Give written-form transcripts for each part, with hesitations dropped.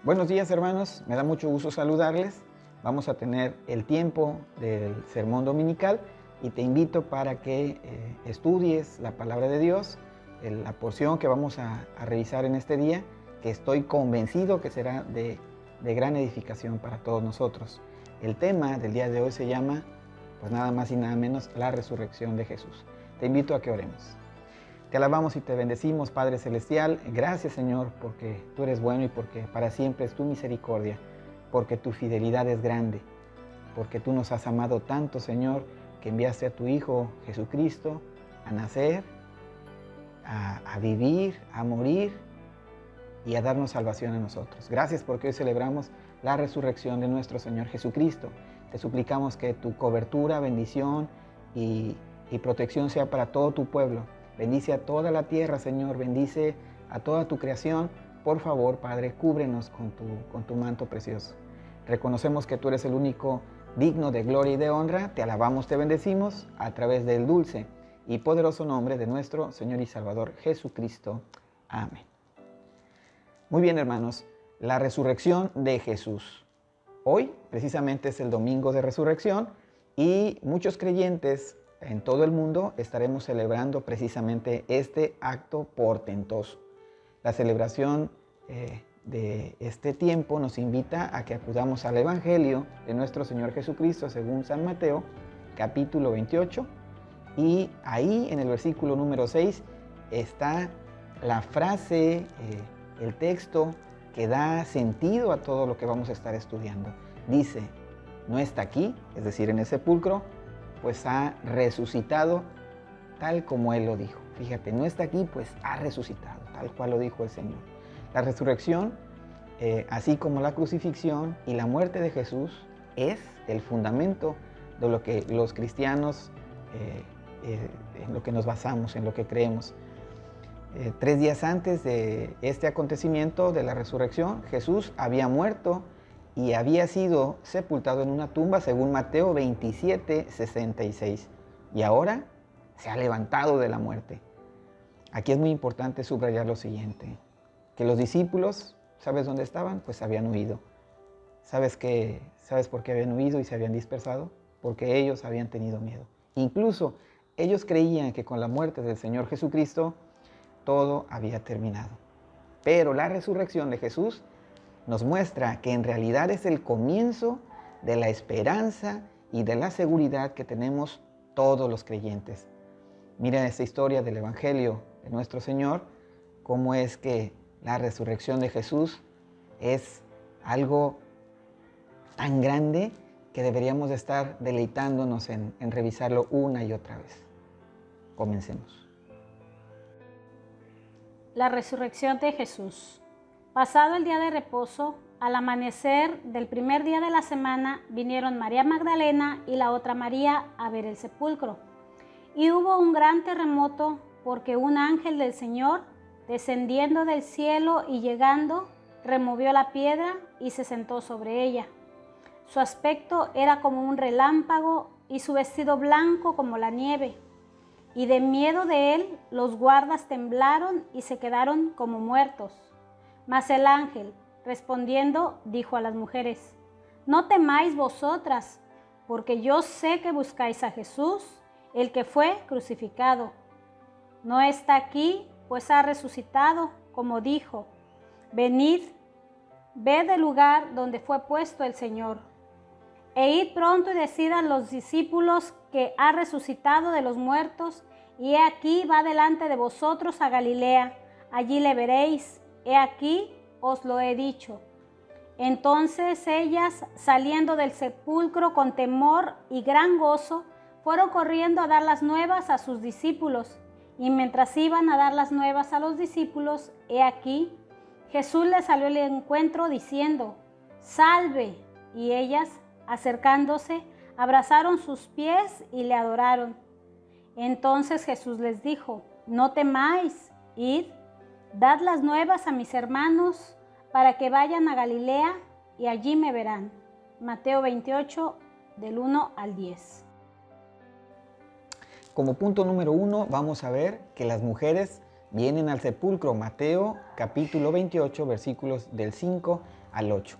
Buenos días, hermanos, me da mucho gusto saludarles. Vamos a tener el tiempo del sermón dominical y te invito para que estudies la palabra de Dios, la porción que vamos a revisar en este día, que estoy convencido que será de gran edificación para todos nosotros. El tema del día de hoy se llama, pues nada más y nada menos, la resurrección de Jesús. Te invito a que oremos. Te alabamos y te bendecimos, Padre Celestial. Gracias, Señor, porque tú eres bueno y porque para siempre es tu misericordia, porque tu fidelidad es grande, porque tú nos has amado tanto, Señor, que enviaste a tu Hijo Jesucristo a nacer, a vivir, a morir y a darnos salvación a nosotros. Gracias porque hoy celebramos la resurrección de nuestro Señor Jesucristo. Te suplicamos que tu cobertura, bendición y protección sea para todo tu pueblo. Bendice a toda la tierra, Señor, bendice a toda tu creación. Por favor, Padre, cúbrenos con tu manto precioso. Reconocemos que tú eres el único digno de gloria y de honra. Te alabamos, te bendecimos a través del dulce y poderoso nombre de nuestro Señor y Salvador Jesucristo. Amén. Muy bien, hermanos, la resurrección de Jesús. Hoy, precisamente, es el domingo de resurrección y muchos creyentes en todo el mundo estaremos celebrando precisamente este acto portentoso. La celebración de este tiempo nos invita a que acudamos al Evangelio de nuestro Señor Jesucristo según San Mateo, capítulo 28, y ahí en el versículo número 6 está la frase, el texto que da sentido a todo lo que vamos a estar estudiando. Dice, no está aquí, es decir, en el sepulcro, pues ha resucitado tal como Él lo dijo. Fíjate, no está aquí, pues ha resucitado, tal cual lo dijo el Señor. La resurrección, así como la crucifixión y la muerte de Jesús, es el fundamento de lo que los cristianos, en lo que nos basamos, en lo que creemos. 3 días antes de este acontecimiento de la resurrección, Jesús había muerto y había sido sepultado en una tumba según Mateo 27, 66. Y ahora se ha levantado de la muerte. Aquí es muy importante subrayar lo siguiente, que los discípulos, ¿sabes dónde estaban? Pues habían huido. ¿Sabes por qué habían huido y se habían dispersado? Porque ellos habían tenido miedo. Incluso ellos creían que con la muerte del Señor Jesucristo todo había terminado. Pero la resurrección de Jesús nos muestra que en realidad es el comienzo de la esperanza y de la seguridad que tenemos todos los creyentes. Miren esta historia del Evangelio de nuestro Señor, cómo es que la resurrección de Jesús es algo tan grande que deberíamos de estar deleitándonos en revisarlo una y otra vez. Comencemos. La resurrección de Jesús. Pasado el día de reposo, al amanecer del primer día de la semana, vinieron María Magdalena y la otra María a ver el sepulcro. Y hubo un gran terremoto, porque un ángel del Señor, descendiendo del cielo y llegando, removió la piedra y se sentó sobre ella. Su aspecto era como un relámpago y su vestido blanco como la nieve. Y de miedo de él, los guardas temblaron y se quedaron como muertos. Mas el ángel, respondiendo, dijo a las mujeres, no temáis vosotras, porque yo sé que buscáis a Jesús, el que fue crucificado. No está aquí, pues ha resucitado, como dijo. Venid, ved el lugar donde fue puesto el Señor. E id pronto y decid a los discípulos que ha resucitado de los muertos, y he aquí va delante de vosotros a Galilea, allí le veréis. He aquí, os lo he dicho. Entonces ellas, saliendo del sepulcro con temor y gran gozo, fueron corriendo a dar las nuevas a sus discípulos. Y mientras iban a dar las nuevas a los discípulos, he aquí, Jesús les salió al encuentro diciendo, ¡salve! Y ellas, acercándose, abrazaron sus pies y le adoraron. Entonces Jesús les dijo, no temáis, id, dad las nuevas a mis hermanos para que vayan a Galilea y allí me verán. Mateo 28, del 1 al 10. Como punto número 1, vamos a ver que las mujeres vienen al sepulcro. Mateo capítulo 28, versículos del 5 al 8.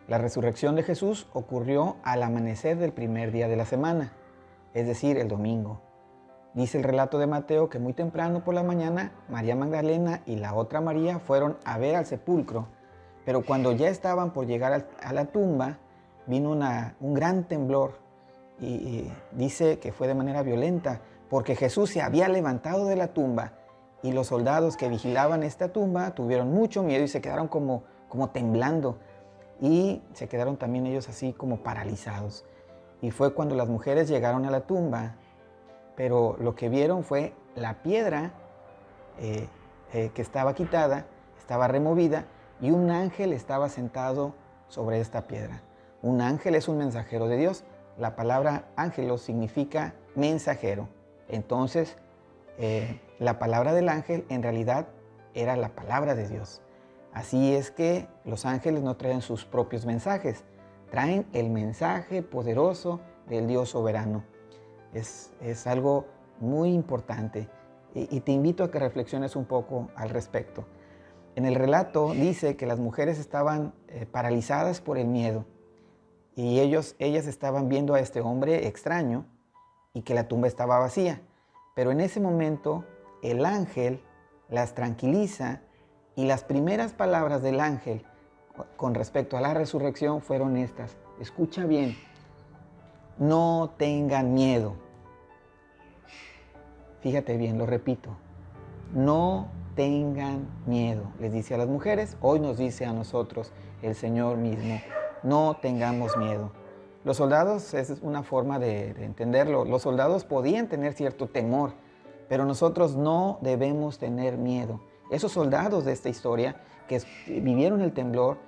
La resurrección de Jesús ocurrió al amanecer del primer día de la semana, es decir, el domingo. Dice el relato de Mateo que muy temprano por la mañana, María Magdalena y la otra María fueron a ver al sepulcro, pero cuando ya estaban por llegar a la tumba, vino un gran temblor y dice que fue de manera violenta, porque Jesús se había levantado de la tumba y los soldados que vigilaban esta tumba tuvieron mucho miedo y se quedaron como temblando y se quedaron también ellos así como paralizados. Y fue cuando las mujeres llegaron a la tumba, pero lo que vieron fue la piedra que estaba quitada, estaba removida y un ángel estaba sentado sobre esta piedra. Un ángel es un mensajero de Dios. La palabra ángelos significa mensajero. Entonces, la palabra del ángel en realidad era la palabra de Dios. Así es que los ángeles no traen sus propios mensajes, traen el mensaje poderoso del Dios soberano. Es algo muy importante y te invito a que reflexiones un poco al respecto. En el relato dice que las mujeres estaban paralizadas por el miedo y ellas estaban viendo a este hombre extraño y que la tumba estaba vacía. Pero en ese momento el ángel las tranquiliza y las primeras palabras del ángel con respecto a la resurrección fueron estas. Escucha bien, no tengan miedo. Fíjate bien, lo repito, no tengan miedo. Les dice a las mujeres, hoy nos dice a nosotros el Señor mismo, no tengamos miedo. Los soldados, esa es una forma de entenderlo, los soldados podían tener cierto temor, pero nosotros no debemos tener miedo. Esos soldados de esta historia que vivieron el temblor,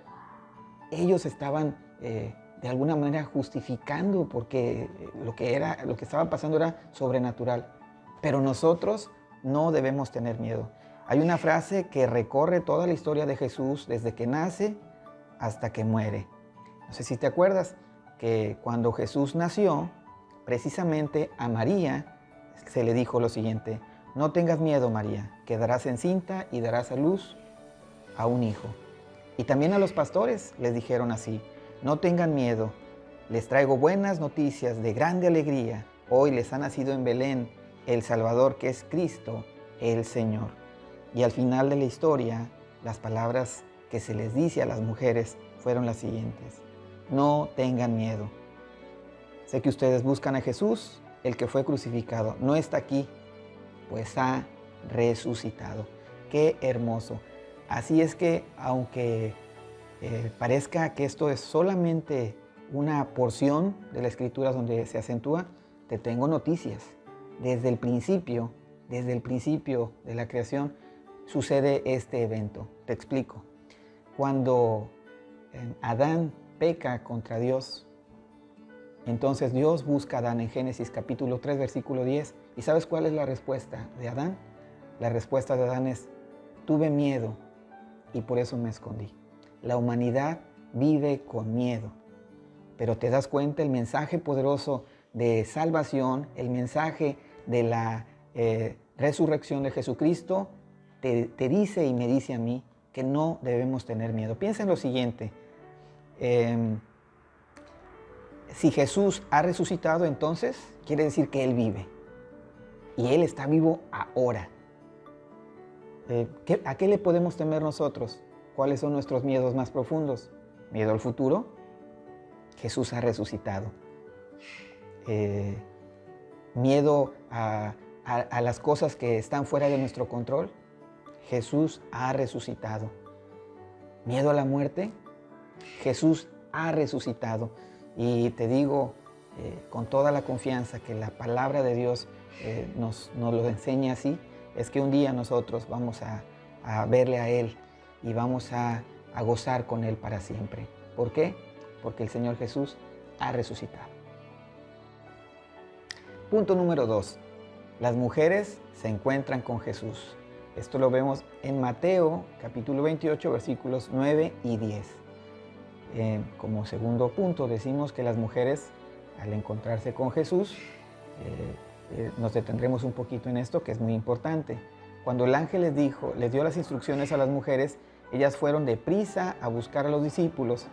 ellos estaban de alguna manera justificando porque lo que estaba pasando era sobrenatural. Pero nosotros no debemos tener miedo. Hay una frase que recorre toda la historia de Jesús desde que nace hasta que muere. No sé si te acuerdas que cuando Jesús nació, precisamente a María se le dijo lo siguiente: no tengas miedo, María, quedarás encinta y darás a luz a un hijo. Y también a los pastores les dijeron así: no tengan miedo, les traigo buenas noticias de grande alegría. Hoy les ha nacido en Belén el Salvador, que es Cristo, el Señor. Y al final de la historia, las palabras que se les dice a las mujeres fueron las siguientes: no tengan miedo. Sé que ustedes buscan a Jesús, el que fue crucificado. No está aquí, pues ha resucitado. ¡Qué hermoso! Así es que, aunque parezca que esto es solamente una porción de la Escritura donde se acentúa, te tengo noticias. Desde el principio de la creación, sucede este evento. Te explico. Cuando Adán peca contra Dios, entonces Dios busca a Adán en Génesis capítulo 3, versículo 10. ¿Y sabes cuál es la respuesta de Adán? La respuesta de Adán es: tuve miedo y por eso me escondí. La humanidad vive con miedo. Pero te das cuenta, el mensaje poderoso de salvación, el mensaje de la resurrección de Jesucristo, te dice y me dice a mí que no debemos tener miedo. Piensa en lo siguiente: si Jesús ha resucitado, entonces quiere decir que Él vive. Y Él está vivo ahora. ¿A qué le podemos temer nosotros? ¿Cuáles son nuestros miedos más profundos? ¿Miedo al futuro? Jesús ha resucitado. ¿Miedo a las cosas que están fuera de nuestro control? Jesús ha resucitado. ¿Miedo a la muerte? Jesús ha resucitado. Y te digo con toda la confianza que la palabra de Dios nos lo enseña así, es que un día nosotros vamos a verle a Él y vamos a gozar con Él para siempre. ¿Por qué? Porque el Señor Jesús ha resucitado. Punto número 2. Las mujeres se encuentran con Jesús. Esto lo vemos en Mateo capítulo 28, versículos 9 y 10. Como segundo punto, decimos que las mujeres, al encontrarse con Jesús, nos detendremos un poquito en esto, que es muy importante. Cuando el ángel les dio las instrucciones a las mujeres, Ellas fueron deprisa a buscar a los discípulos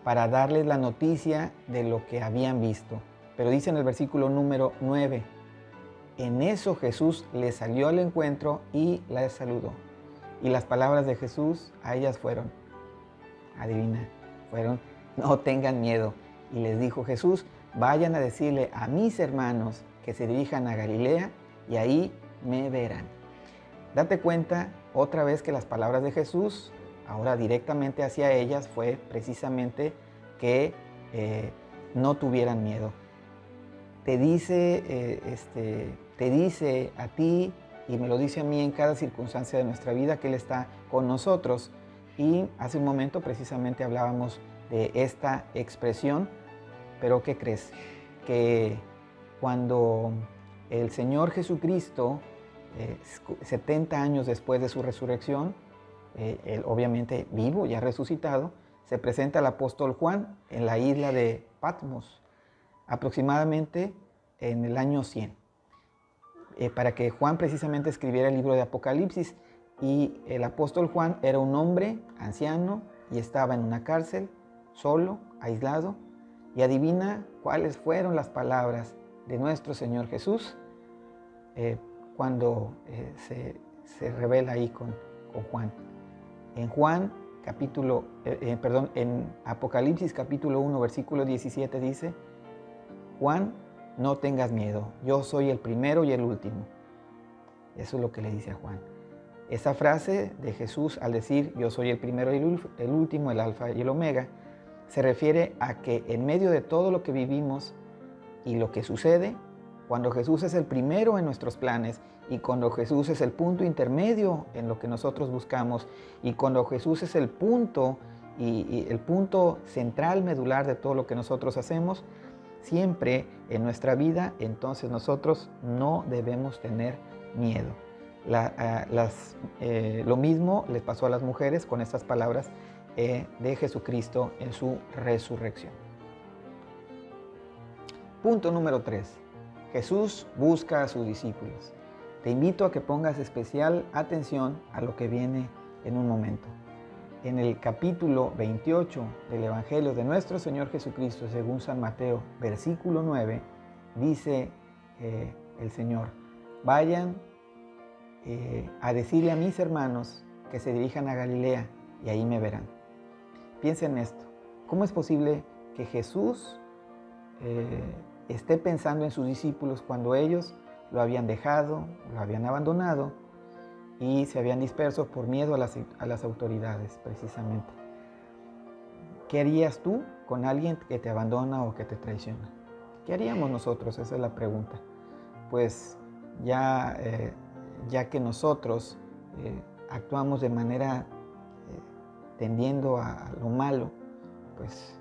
para darles la noticia de lo que habían visto. Pero dice en el versículo número 9, en eso Jesús les salió al encuentro y las saludó. Y las palabras de Jesús a ellas fueron, adivina, fueron, no tengan miedo. Y les dijo Jesús, vayan a decirle a mis hermanos que se dirijan a Galilea y ahí me verán. Date cuenta otra vez que las palabras de Jesús, ahora directamente hacia ellas, fue precisamente que no tuvieran miedo. Te dice a ti y me lo dice a mí en cada circunstancia de nuestra vida que Él está con nosotros. Y hace un momento precisamente hablábamos de esta expresión, pero ¿qué crees? Que cuando el Señor Jesucristo, 70 años después de su resurrección, Él obviamente vivo, ya resucitado, se presenta al apóstol Juan en la isla de Patmos, aproximadamente en el año 100, para que Juan precisamente escribiera el libro de Apocalipsis. Y el apóstol Juan era un hombre anciano y estaba en una cárcel, solo, aislado. Y adivina cuáles fueron las palabras de nuestro Señor Jesús cuando se revela ahí con Juan. En Apocalipsis capítulo 1, versículo 17 dice, Juan, no tengas miedo, yo soy el primero y el último. Eso es lo que le dice a Juan. Esa frase de Jesús al decir yo soy el primero y el último, el alfa y el omega, se refiere a que en medio de todo lo que vivimos y lo que sucede, cuando Jesús es el primero en nuestros planes y cuando Jesús es el punto intermedio en lo que nosotros buscamos y cuando Jesús es el punto y el punto central, medular de todo lo que nosotros hacemos, siempre en nuestra vida, entonces nosotros no debemos tener miedo. Lo mismo les pasó a las mujeres con estas palabras de Jesucristo en su resurrección. Punto número 3. Jesús busca a sus discípulos. Te invito a que pongas especial atención a lo que viene en un momento. En el capítulo 28 del Evangelio de nuestro Señor Jesucristo, según San Mateo, versículo 9, dice el Señor, vayan a decirle a mis hermanos que se dirijan a Galilea y ahí me verán. Piensa en esto. ¿Cómo es posible que Jesús esté pensando en sus discípulos cuando ellos lo habían dejado, lo habían abandonado y se habían disperso por miedo a las autoridades, precisamente? ¿Qué harías tú con alguien que te abandona o que te traiciona? ¿Qué haríamos nosotros? Esa es la pregunta. Pues ya que nosotros actuamos de manera tendiendo a lo malo, pues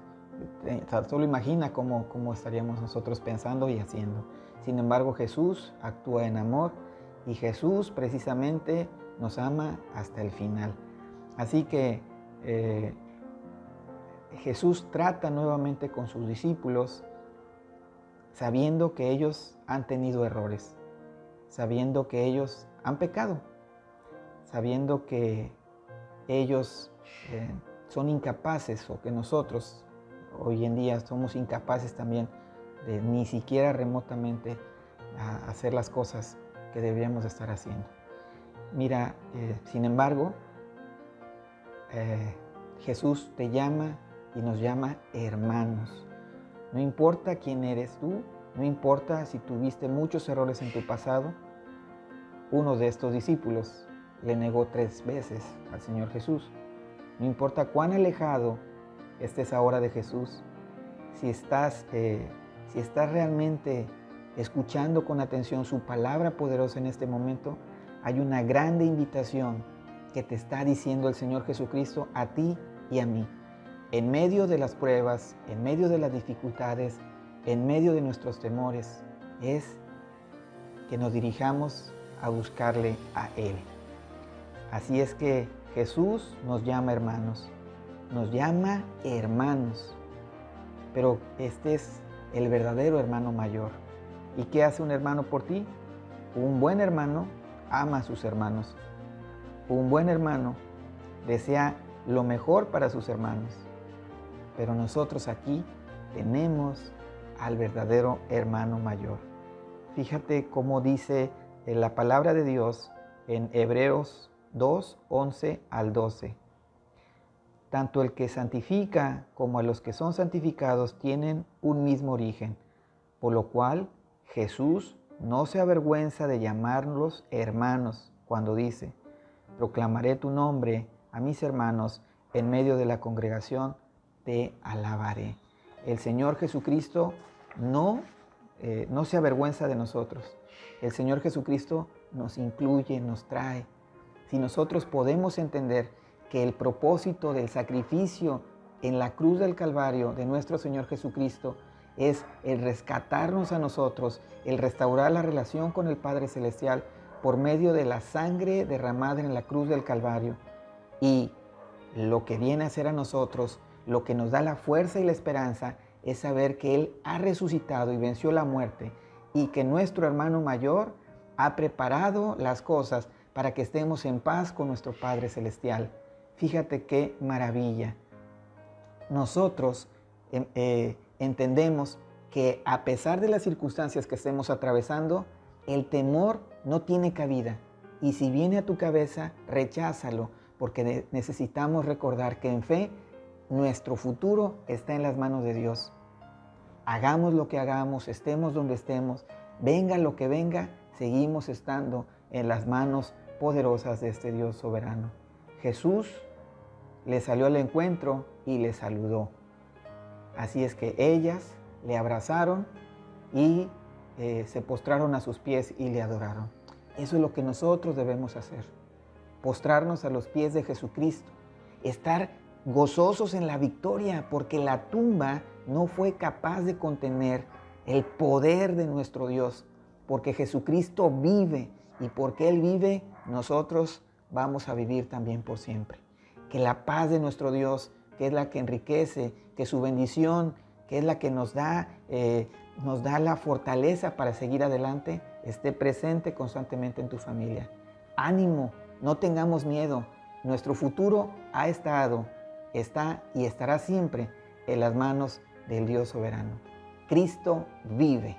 solo imagina cómo estaríamos nosotros pensando y haciendo. Sin embargo, Jesús actúa en amor y Jesús precisamente nos ama hasta el final. Así que Jesús trata nuevamente con sus discípulos sabiendo que ellos han tenido errores, sabiendo que ellos han pecado, sabiendo que ellos son incapaces o que nosotros hoy en día somos incapaces también de ni siquiera remotamente hacer las cosas que deberíamos estar haciendo. Mira, sin embargo, Jesús te llama y nos llama hermanos. No importa quién eres tú, no importa si tuviste muchos errores en tu pasado. Uno de estos discípulos le negó 3 veces al Señor Jesús. No importa cuán alejado estés ahora de Jesús, si estás realmente escuchando con atención su palabra poderosa en este momento, hay una grande invitación que te está diciendo el Señor Jesucristo a ti y a mí. En medio de las pruebas, en medio de las dificultades, en medio de nuestros temores, es que nos dirijamos a buscarle a Él. Así es que Jesús nos llama hermanos, pero este es el verdadero hermano mayor. ¿Y qué hace un hermano por ti? Un buen hermano ama a sus hermanos. Un buen hermano desea lo mejor para sus hermanos. Pero nosotros aquí tenemos al verdadero hermano mayor. Fíjate cómo dice la palabra de Dios en Hebreos 2, 11 al 12. Tanto el que santifica como a los que son santificados tienen un mismo origen, por lo cual Jesús no se avergüenza de llamarlos hermanos cuando dice: proclamaré tu nombre a mis hermanos, en medio de la congregación te alabaré. El Señor Jesucristo no se avergüenza de nosotros. El Señor Jesucristo nos incluye, nos trae. Si nosotros podemos entender que el propósito del sacrificio en la cruz del Calvario de nuestro Señor Jesucristo es el rescatarnos a nosotros, el restaurar la relación con el Padre Celestial por medio de la sangre derramada en la cruz del Calvario, y lo que viene a hacer a nosotros, lo que nos da la fuerza y la esperanza, es saber que Él ha resucitado y venció la muerte, y que nuestro hermano mayor ha preparado las cosas para que estemos en paz con nuestro Padre Celestial. Fíjate qué maravilla. Nosotros entendemos que a pesar de las circunstancias que estemos atravesando, el temor no tiene cabida. Y si viene a tu cabeza, recházalo, porque necesitamos recordar que en fe nuestro futuro está en las manos de Dios. Hagamos lo que hagamos, estemos donde estemos, venga lo que venga, seguimos estando en las manos poderosas de este Dios soberano. Jesús le salió al encuentro y le saludó. Así es que ellas le abrazaron y se postraron a sus pies y le adoraron. Eso es lo que nosotros debemos hacer. Postrarnos a los pies de Jesucristo. Estar gozosos en la victoria, porque la tumba no fue capaz de contener el poder de nuestro Dios. Porque Jesucristo vive, y porque Él vive, nosotros vamos a vivir también por siempre. Que la paz de nuestro Dios, que es la que enriquece, que su bendición, que es la que nos da la fortaleza para seguir adelante, esté presente constantemente en tu familia. Ánimo, no tengamos miedo. Nuestro futuro ha estado, está y estará siempre en las manos del Dios soberano. Cristo vive.